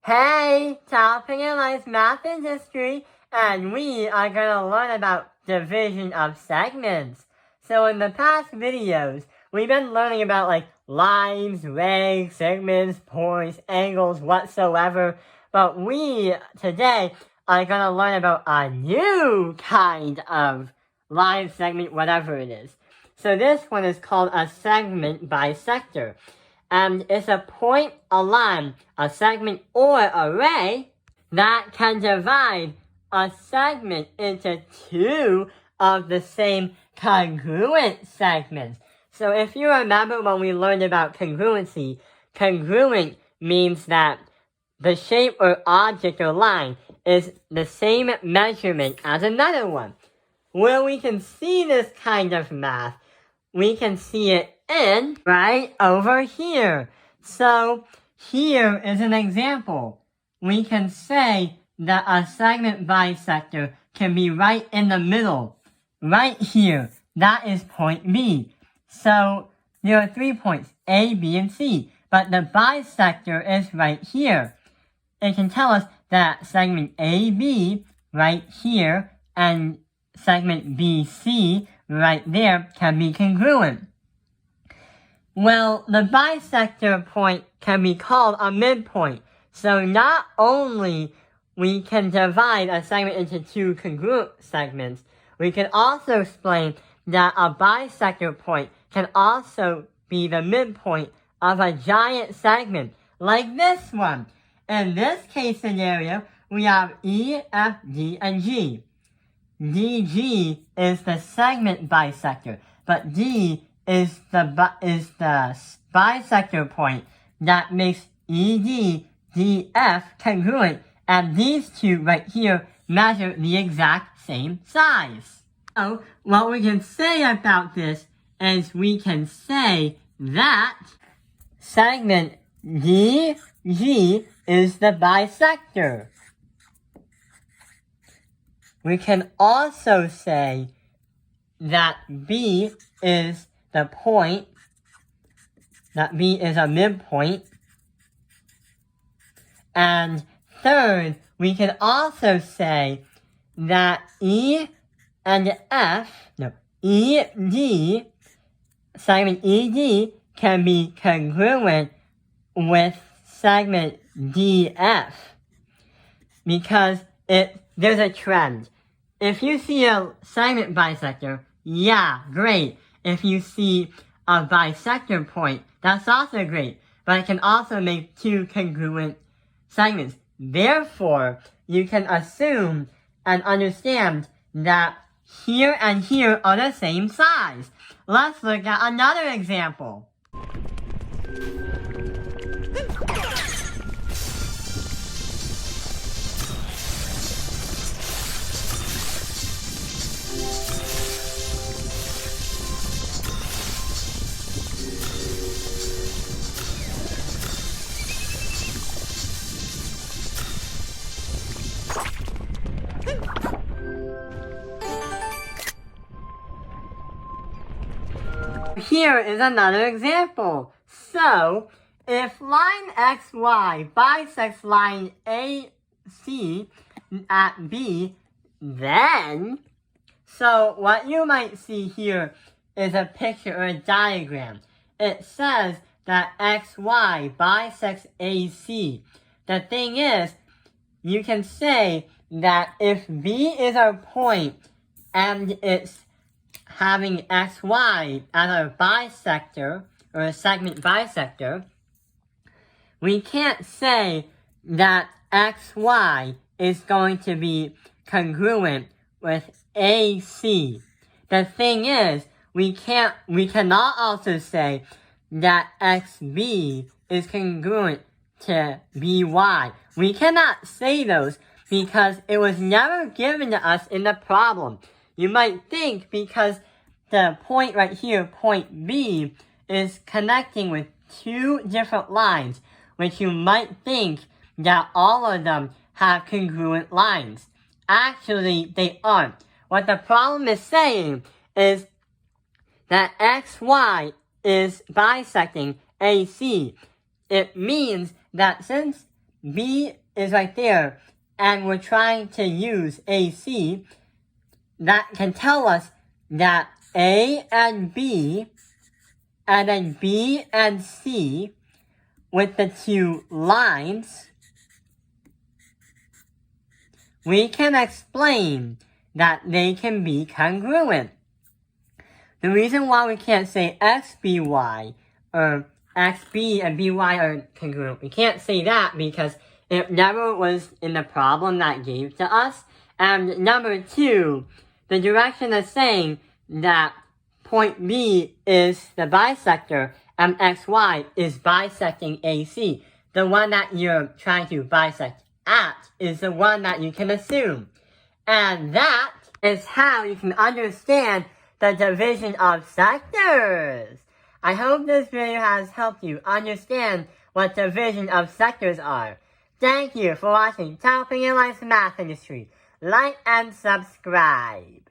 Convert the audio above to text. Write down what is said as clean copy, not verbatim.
Hey, Topping and Life Math and History, and we are going to learn about division of segments. So in the past videos, we've been learning about lines, legs, segments, points, angles, whatsoever. But we, today, are going to learn about a new kind of line, segment, whatever it is. So this one is called a segment bisector. And it's a point, a line, a segment, or array that can divide a segment into two of the same congruent segments. So if you remember when we learned about congruency, congruent means that the shape or object or line is the same measurement as another one. Where we can see this kind of math, we can see it right over here. So here is an example. We can say that a segment bisector can be right in the middle, right here. That is point B. So there are 3 points, A, B, and C, but the bisector is right here. It can tell us that segment AB right here and segment BC right there can be congruent. Well, the bisector point can be called a midpoint. So not only we can divide a segment into two congruent segments, we can also explain that a bisector point can also be the midpoint of a giant segment, like this one. In this case scenario, we have E, F, D, and G. DG is the segment bisector, but D is the bisector point that makes ED, DF congruent, and these two right here measure the exact same size. So what we can say about this is we can say that segment DG is the bisector. We can also say that B is the point, that B is a midpoint. And third, we can also say that ED, segment ED can be congruent with segment DF. Because there's a trend. If you see a segment bisector, yeah, great. If you see a bisector point, that's also great. But it can also make two congruent segments. Therefore, you can assume and understand that here and here are the same size. Let's look at another example. Here is another example. So, if line XY bisects line AC at B, then, so what you might see here is a picture or a diagram. It says that XY bisects AC. The thing is, you can say that if B is our point and it's having XY as a bisector, or a segment bisector, we can't say that XY is going to be congruent with AC. The thing is, we cannot also say that XB is congruent to BY. We cannot say those because it was never given to us in the problem. You might think because the point right here, point B, is connecting with two different lines, which you might think that all of them have congruent lines. Actually, they aren't. What the problem is saying is that XY is bisecting AC. It means that since B is right there, and we're trying to use AC, that can tell us that A and B, and then B and C, with the two lines, we can explain that they can be congruent. The reason why we can't say XBY or XB and BY are congruent, we can't say that because it never was in the problem that gave to us. And number two, the direction is saying that point B is the bisector and XY is bisecting AC. The one that you're trying to bisect at is the one that you can assume. And that is how you can understand the division of sectors. I hope this video has helped you understand what division of sectors are. Thank you for watching Top Opinion Life's Math Industry. Like and subscribe.